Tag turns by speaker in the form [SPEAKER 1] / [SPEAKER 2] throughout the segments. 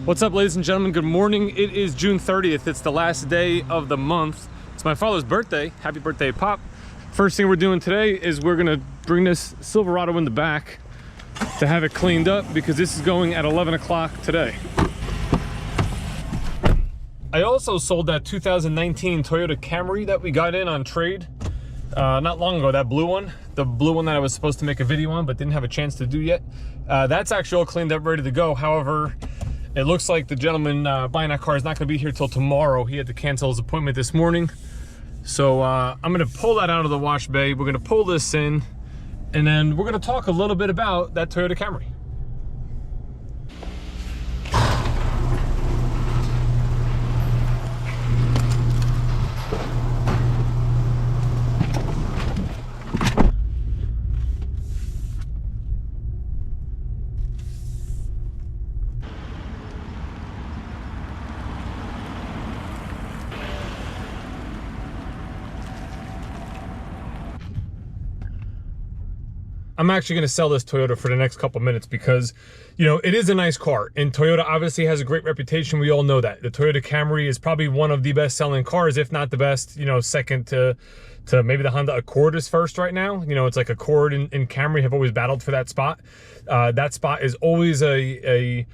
[SPEAKER 1] What's up, ladies and gentlemen? Good morning. It is June 30th. It's the last day of the month. It's my father's birthday. Happy birthday, Pop. First thing we're doing today is we're gonna bring this Silverado in the back to have it cleaned up because this is going at 11 o'clock today. I also sold that 2019 Toyota Camry that we got in on trade not long ago, that blue one. The blue one that I was supposed to make a video on but didn't have a chance to do yet. That's actually all cleaned up, ready to go. However, it looks like the gentleman buying that car is not going to be here till tomorrow. He had to cancel his appointment this morning. So I'm going to pull that out of the wash bay. We're going to pull this in, and then we're going to talk a little bit about that Toyota Camry. I'm actually going to sell this Toyota for the next couple minutes because, you know, it is a nice car, and Toyota obviously has a great reputation. We all know that. The Toyota Camry is probably one of the best selling cars, if not the best, you know, second to maybe the Honda Accord is first right now. You know, it's like Accord and Camry have always battled for that spot. That spot is always a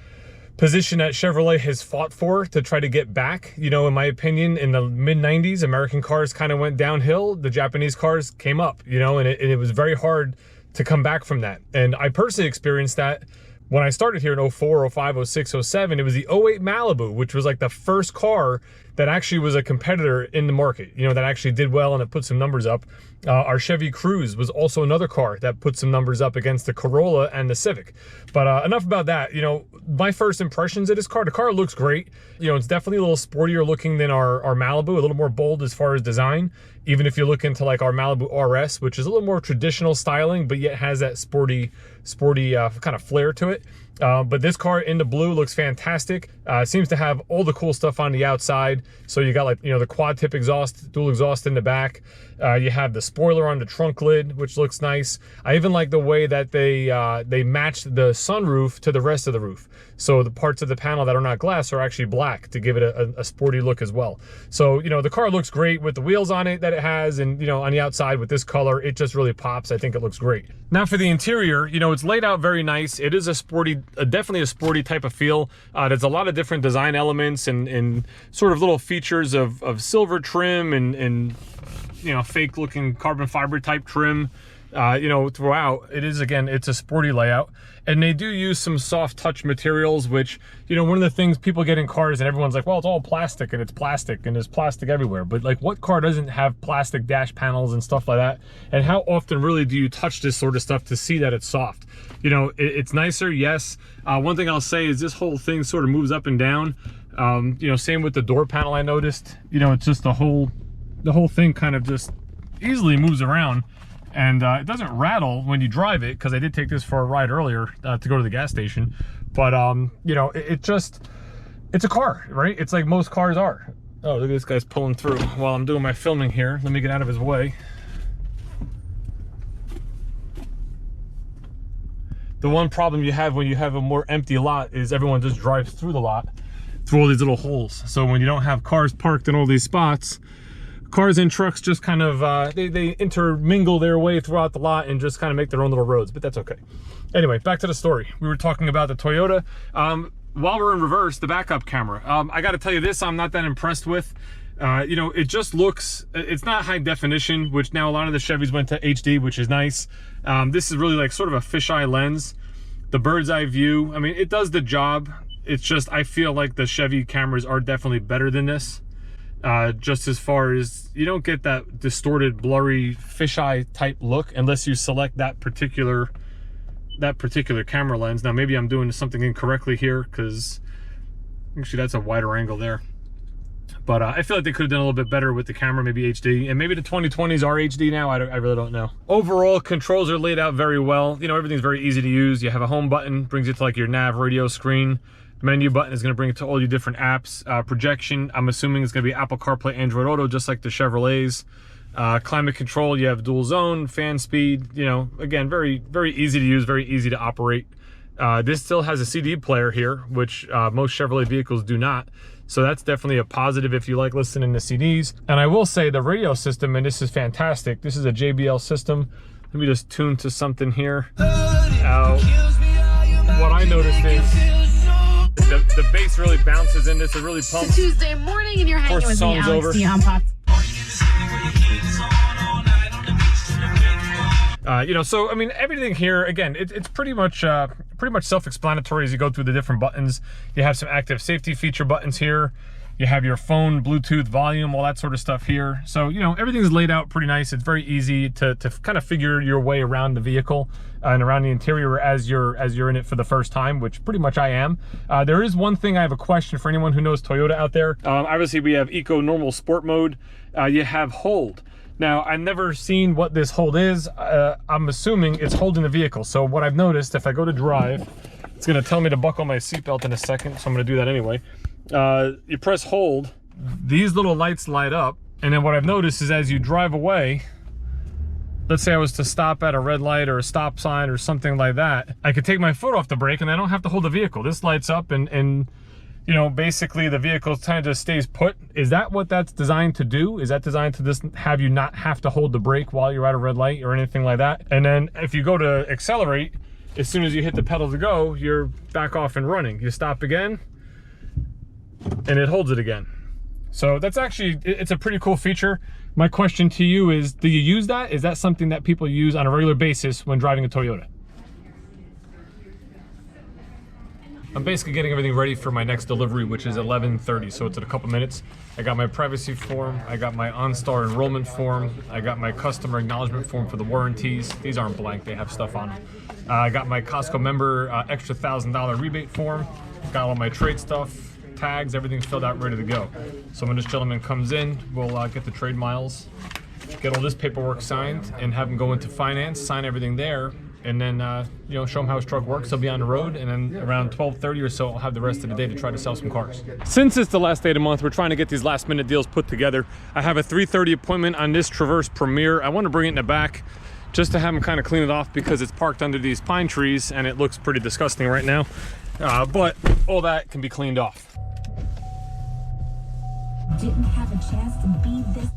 [SPEAKER 1] position that Chevrolet has fought for to try to get back. You know, in my opinion, in the mid-90s, American cars kind of went downhill. The Japanese cars came up, you know, and it was very hard to come back from that. And I personally experienced that when I started here in 04, 05, 06, 07. It was the 08 Malibu, which was like the first car that actually was a competitor in the market, you know, that actually did well and it put some numbers up. Our Chevy Cruze was also another car that put some numbers up against the Corolla and the Civic. But enough about that. You know, my first impressions of this car, the car looks great. You know, it's definitely a little sportier looking than our Malibu, a little more bold as far as design. Even if you look into like our Malibu RS, which is a little more traditional styling, but yet has that sporty kind of flair to it. But this car in the blue looks fantastic. Seems to have all the cool stuff on the outside. So you got, like, you know, the quad tip exhaust, dual exhaust in the back. You have the spoiler on the trunk lid, which looks nice. I even like the way that they matched the sunroof to the rest of the roof. So the parts of the panel that are not glass are actually black to give it a sporty look as well. So, you know, the car looks great with the wheels on it that it has, and, you know, on the outside with this color, it just really pops. I think it looks great. Now for the interior, you know, it's laid out very nice. It is a sporty, definitely a sporty type of feel. There's a lot of different design elements and sort of little features of silver trim and you know, fake looking carbon fiber type trim. You know, throughout. It is, again, it's a sporty layout, and they do use some soft touch materials, which, you know, one of the things people get in cars and everyone's like, well, it's all plastic and it's plastic and there's plastic everywhere. But like, what car doesn't have plastic dash panels and stuff like that? And how often really do you touch this sort of stuff to see that it's soft? You know, it's nicer, yes. One thing I'll say is this whole thing sort of moves up and down. You know, same with the door panel. I noticed, you know, it's just the whole thing kind of just easily moves around. And it doesn't rattle when you drive it, because I did take this for a ride earlier to go to the gas station. But, you know, it's a car, right? It's like most cars are. Oh, look at this guy's pulling through while I'm doing my filming here. Let me get out of his way. The one problem you have when you have a more empty lot is everyone just drives through the lot, through all these little holes. So when you don't have cars parked in all these spots, cars and trucks just kind of, they intermingle their way throughout the lot and just kind of make their own little roads, but that's okay. Anyway, back to the story. We were talking about the Toyota. While we're in reverse, the backup camera. I got to tell you this, I'm not that impressed with. You know, it just looks, it's not high definition, which now a lot of the Chevys went to HD, which is nice. This is really like sort of a fisheye lens. The bird's eye view, I mean, it does the job. It's just, I feel like the Chevy cameras are definitely better than this. Just as far as, you don't get that distorted, blurry fisheye type look unless you select that particular camera lens. Now maybe I'm doing something incorrectly here, because actually that's a wider angle there. But I feel like they could have done a little bit better with the camera, maybe HD, and maybe the 2020s are HD now. I really don't know. Overall, controls are laid out very well. You know, everything's very easy to use. You have a home button, brings you to like your nav radio screen. Menu button is going to bring it to all your different apps. Projection, I'm assuming it's going to be Apple CarPlay, Android Auto, just like the Chevrolets. Climate control, you have dual zone, fan speed, you know, again, very, very easy to use, very easy to operate. This still has a CD player here, which most Chevrolet vehicles do not. So that's definitely a positive if you like listening to CDs. And I will say the radio system, and this is fantastic. This is a JBL system. Let me just tune to something here. What I noticed is the bass really bounces in this. It really pumps.
[SPEAKER 2] It's Tuesday morning and you're hanging with me, Alex D on Pop.
[SPEAKER 1] You know, so I mean, everything here, again, it's pretty much self-explanatory as you go through the different buttons. You have some active safety feature buttons here. You have your phone, Bluetooth, volume, all that sort of stuff here. So, you know, everything's laid out pretty nice. It's very easy to kind of figure your way around the vehicle and around the interior as you're in it for the first time, which pretty much I am. There is one thing I have a question for anyone who knows Toyota out there. Obviously, we have Eco, Normal, Sport mode. You have Hold. Now, I've never seen what this hold is. I'm assuming it's holding the vehicle. So what I've noticed, if I go to drive, it's gonna tell me to buckle my seatbelt in a second, so I'm gonna do that anyway. You press hold, these little lights light up, and then what I've noticed is as you drive away, let's say I was to stop at a red light or a stop sign or something like that, I could take my foot off the brake and I don't have to hold the vehicle. This lights up and you know, basically the vehicle kind of just stays put. Is that what that's designed to do? Is that designed to just have you not have to hold the brake while you're at a red light or anything like that? And then if you go to accelerate, as soon as you hit the pedal to go, you're back off and running. You stop again, and it holds it again. So that's actually, it's a pretty cool feature. My question to you is, do you use that? Is that something that people use on a regular basis when driving a Toyota? I'm basically getting everything ready for my next delivery, which is 11:30, so it's in a couple minutes. I got my privacy form, I got my OnStar enrollment form, I got my customer acknowledgement form for the warranties. These aren't blank, they have stuff on them. I got my Costco member extra $1,000 rebate form, got all my trade stuff, tags, everything's filled out, ready to go. So when this gentleman comes in, we'll get the trade miles, get all this paperwork signed, and have him go into finance, sign everything there, and then you know, show him how his truck works. He'll be on the road, and then around 12:30 or so, I'll have the rest of the day to try to sell some cars. Since it's the last day of the month, we're trying to get these last minute deals put together. I have a 3:30 appointment on this Traverse Premier. I want to bring it in the back just to have him kind of clean it off because it's parked under these pine trees and it looks pretty disgusting right now. But all that can be cleaned off.
[SPEAKER 3] Didn't have a chance to be this.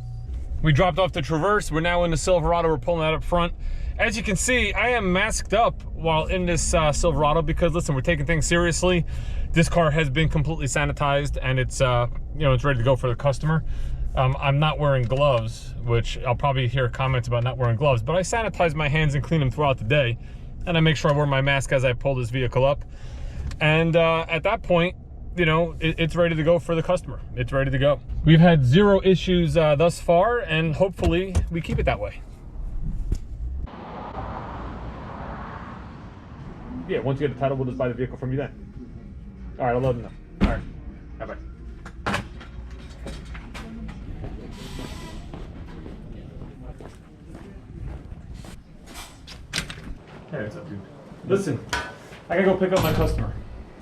[SPEAKER 1] We dropped off the Traverse. We're now in the Silverado. We're pulling that up front. As you can see, I am masked up while in this Silverado because, listen, we're taking things seriously. This car has been completely sanitized and it's, you know, it's ready to go for the customer. I'm not wearing gloves, which I'll probably hear comments about not wearing gloves, but I sanitize my hands and clean them throughout the day. And I make sure I wear my mask as I pull this vehicle up. And at that point, you know, it's ready to go for the customer. It's ready to go. We've had 0 issues thus far, and hopefully we keep it that way. Yeah, once you get the title, we'll just buy the vehicle from you then. All right, I'll let them know. All right, bye-bye. Hey, what's up, dude? Listen, I gotta go pick up my customer.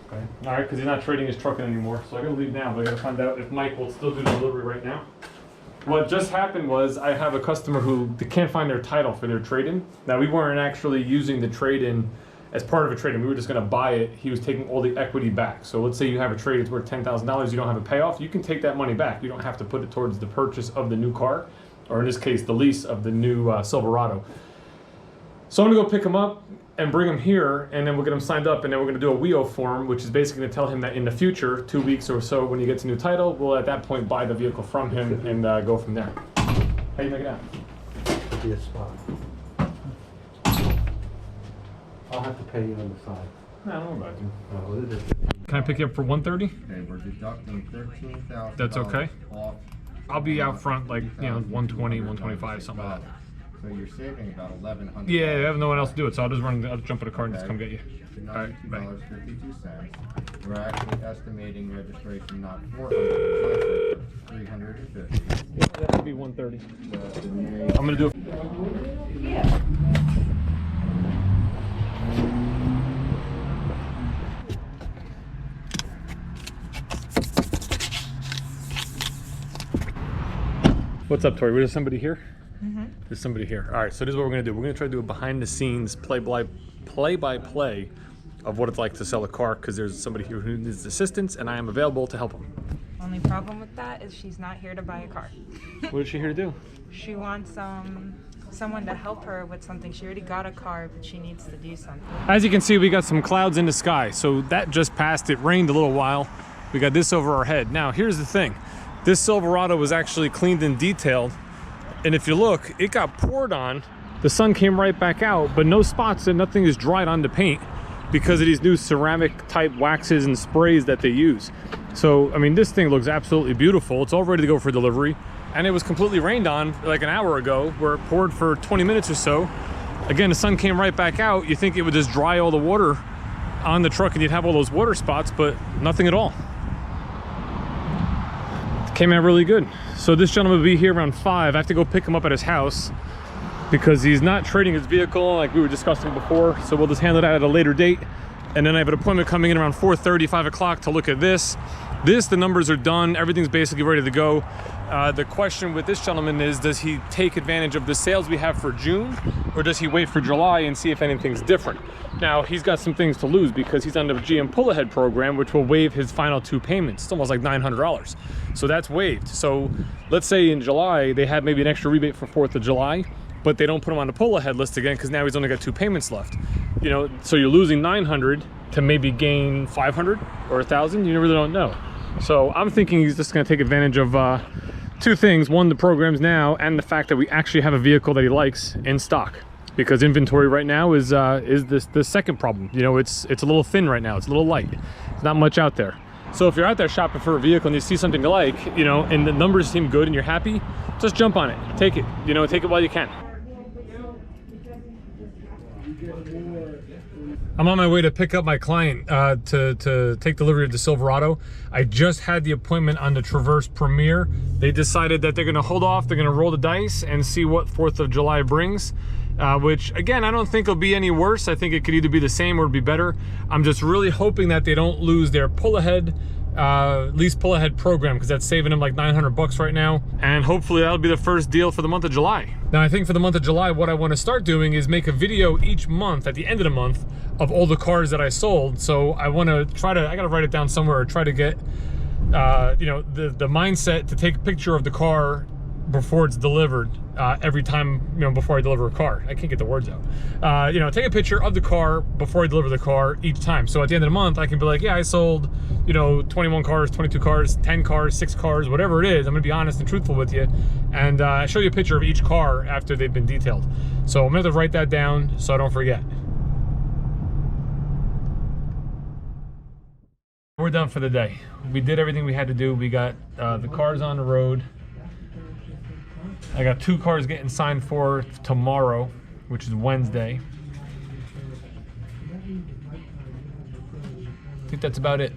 [SPEAKER 1] Okay. All right, because he's not trading his truck in anymore, so I gotta leave now, but I gotta find out if Mike will still do the delivery right now. What just happened was I have a customer who can't find their title for their trade-in. Now, we weren't actually using the trade-in as part of a trade-in. We were just gonna buy it. He was taking all the equity back. So let's say you have a trade, it's worth $10,000, you don't have a payoff, you can take that money back. You don't have to put it towards the purchase of the new car, or in this case, the lease of the new Silverado. So I'm gonna go pick him up and bring him here, and then we'll get him signed up, and then we're gonna do a WIO form, which is basically gonna tell him that in the future, 2 weeks or so, when he gets a new title, we'll at that point buy the vehicle from him and go from there. How you make it out?
[SPEAKER 4] Could be a spot. I'll have to pay you on the side.
[SPEAKER 1] No, I don't know about you.
[SPEAKER 4] Oh, it is.
[SPEAKER 1] Can I pick you up for 130?
[SPEAKER 5] Okay, we're deducting $13,000.
[SPEAKER 1] That's okay.
[SPEAKER 5] Off.
[SPEAKER 1] I'll be out front like, you know, 120, 125, something like that.
[SPEAKER 5] So you're saving about $1,100.
[SPEAKER 1] Yeah, I have no one else to do it, so I'll just I'll jump in the car and just come get you. All right, bye.
[SPEAKER 5] $92.52. We're actually estimating registration not $400, but $350.
[SPEAKER 1] Yeah, that would be 130. I'm gonna do it.
[SPEAKER 3] Yeah.
[SPEAKER 1] What's up, Tori? There's somebody here? There's somebody here. All right, so this is what we're gonna do. We're gonna try to do a behind the scenes play-by-play of what it's like to sell a car, because there's somebody here who needs assistance and I am available to help him.
[SPEAKER 6] Only problem with that is she's not here to buy a car.
[SPEAKER 1] What is she here to do?
[SPEAKER 6] She wants someone to help her with something. She already got a car, but she needs to do something.
[SPEAKER 1] As you can see, we got some clouds in the sky. So that just passed. It rained a little while. We got this over our head. Now, here's the thing. This Silverado was actually cleaned and detailed. And if you look, it got poured on. The sun came right back out, but no spots and nothing is dried on the paint because of these new ceramic type waxes and sprays that they use. So, I mean, this thing looks absolutely beautiful. It's all ready to go for delivery. And it was completely rained on like an hour ago, where it poured for 20 minutes or so. Again, the sun came right back out. You think it would just dry all the water on the truck and you'd have all those water spots, but nothing at all. It came out really good. So this gentleman will be here around 5. I have to go pick him up at his house because he's not trading his vehicle like we were discussing before. So we'll just handle that at a later date. And then I have an appointment coming in around 4:30, 5 o'clock to look at this. The numbers are done. Everything's basically ready to go. The question with this gentleman is, does he take advantage of the sales we have for June, or does he wait for July and see if anything's different? Now, he's got some things to lose because he's on the GM pull-ahead program, which will waive his final 2 payments. It's almost like $900. So that's waived. So let's say in July, they had maybe an extra rebate for 4th of July, but they don't put him on the pull-ahead list again because now he's only got 2 payments left. You know, so you're losing 900 to maybe gain 500 or 1,000. You really don't know. So I'm thinking he's just going to take advantage of 2 things. One, the programs now, and the fact that we actually have a vehicle that he likes in stock. Because inventory right now is the second problem. You know, it's a little thin right now. It's a little light. There's not much out there. So if you're out there shopping for a vehicle and you see something you like, you know, and the numbers seem good and you're happy, just jump on it. Take it. You know, take it while you can. I'm on my way to pick up my client to take delivery of the Silverado. I just had the appointment on the Traverse Premier. They decided that they're going to hold off. They're going to roll the dice and see what 4th of July brings, which, again, I don't think it'll be any worse. I think it could either be the same or be better. I'm just really hoping that they don't lose their pull-ahead lease pull-ahead program, because that's saving them like $900 right now, and hopefully that'll be the first deal for the month of July. Now, I think for the month of July, what I want to start doing is make a video each month at the end of the month of all the cars that I sold. So I want to try to, I got to write it down somewhere, or try to get you know, the mindset to take a picture of the car before it's delivered every time, you know, before I deliver a car. I can't get the words out. You know, take a picture of the car before I deliver the car each time. So at the end of the month, I can be like, yeah, I sold, you know, 21 cars, 22 cars, 10 cars, 6 cars, whatever it is. I'm gonna be honest and truthful with you, and show you a picture of each car after they've been detailed. So I'm gonna have to write that down so I don't forget. We're done for the day. We did everything we had to do. We got the cars on the road. I got 2 cars getting signed for tomorrow, which is Wednesday. I think that's about it.